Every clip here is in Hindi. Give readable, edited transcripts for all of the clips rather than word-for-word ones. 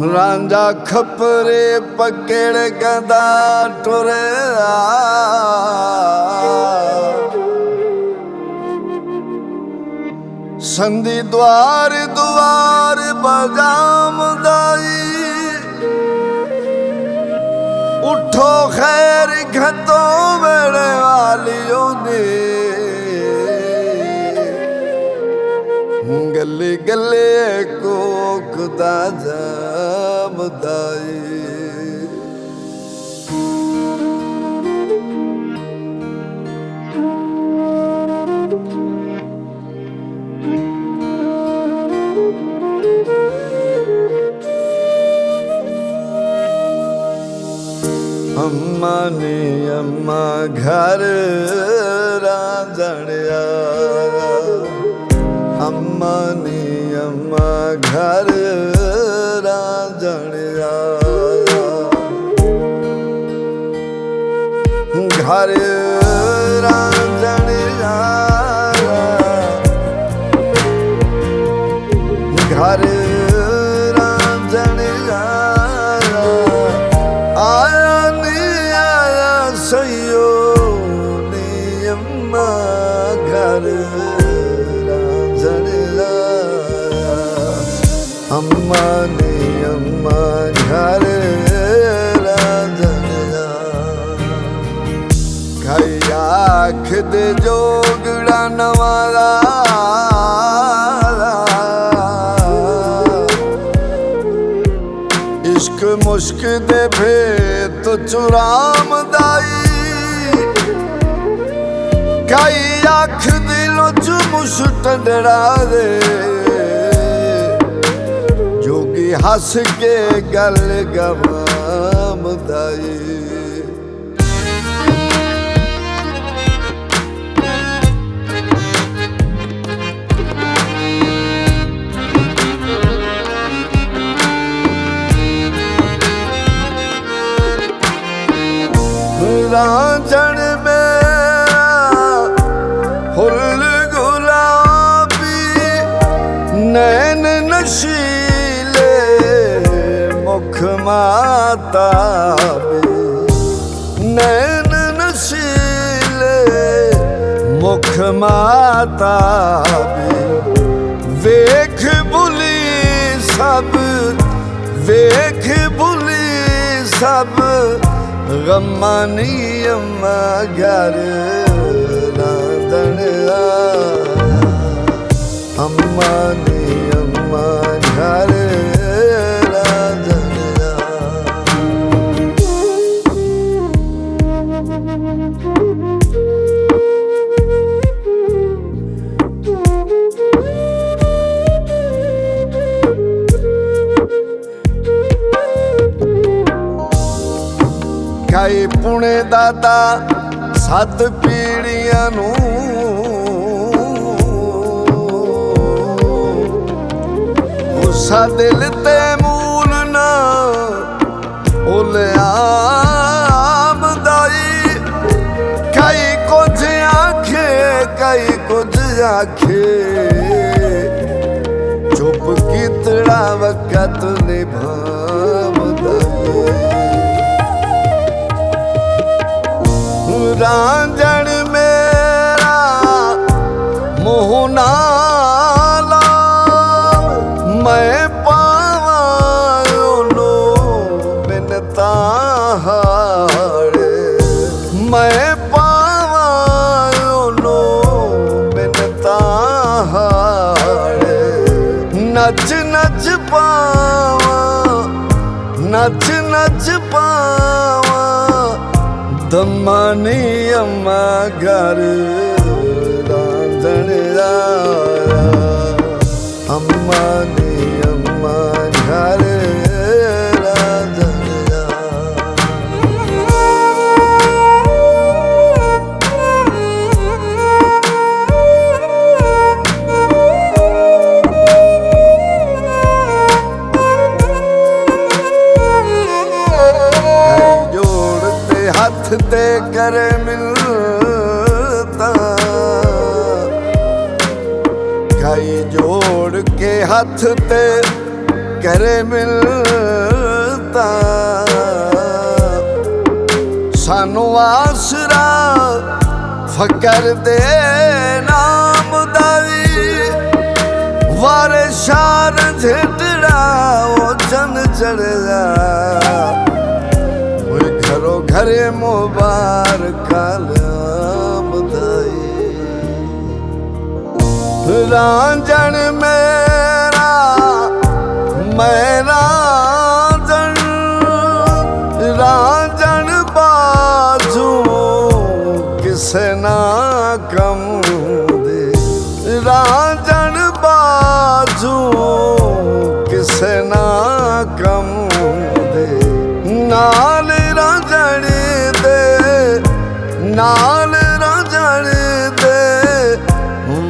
रांझा खपरे पकड़ गदा टुरे संधी द्वार द्वार बजाम दाई उठो खैर घतों मेरे वालियों ने गले गले को खुदा जाम दाई अम्मा ने अम्मा घर रांझणिया अम्मा ने अम्मा घर रांझणिया घर रांझणिया घर रांझणिया आया नहीं आया सयो ने अम्मा घर अम्मा ने अम्मा घर रांझणिया खाई आख दे जोगड़ा नवारा इश्क मुश्क दे भेत चुराम दाई खाई आख दिलों च मुश्क टंडरा दे जोगी हस के गल गवाम दाई रांझण मेरा फुल गुलाबी नैन नशीले मुख माता नैन नशीले मुख माता वेख बुली सब वेख बुली सब गमानी अम्मा घर रांझणिया अम्मा ने अम्मा घर रांझणिया खाई पुणे दादा सत पीढ़ियां नू गुस्सा दिल ते मूल ना उलियाम दाई कई कुछ आखे कई कुछ आखे चुप कितड़ा वक़्त निभाम दाई रांझण मेरा मोह नाला मैं पावा लो बिनता हारे मैं पावा लो बिनता हारे नच नच पावा नच नच पावा दमानी अम्मा घर रांझणिया अम्मा ने अम्मा घर रांझणिया जोड़ते हाथ दे करे मिलता खाई जोड़ के हाथ ते करे मिलता सानू आसरा फकर दे नाम दाई वारे शार झेटड़ा वो चन चढ़ा घरों घरे मुबारक बधाई रांझण मेरा मैं रांझण बाजू किसे ना कम दे रांझण बाजू किसे ना कम दे नाल रांझण दे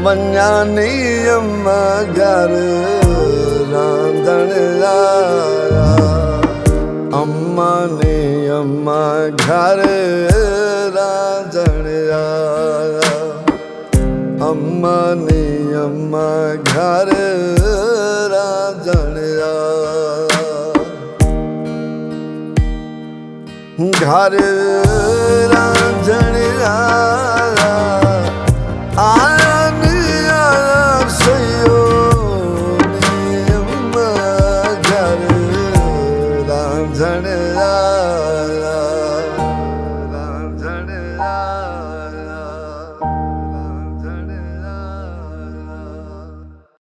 मन्या नियम घर रांधण आया अम्मा ने अम्मा घर रांधण आया अम्मा ने अम्मा घर रांधण आया घर रांधण आया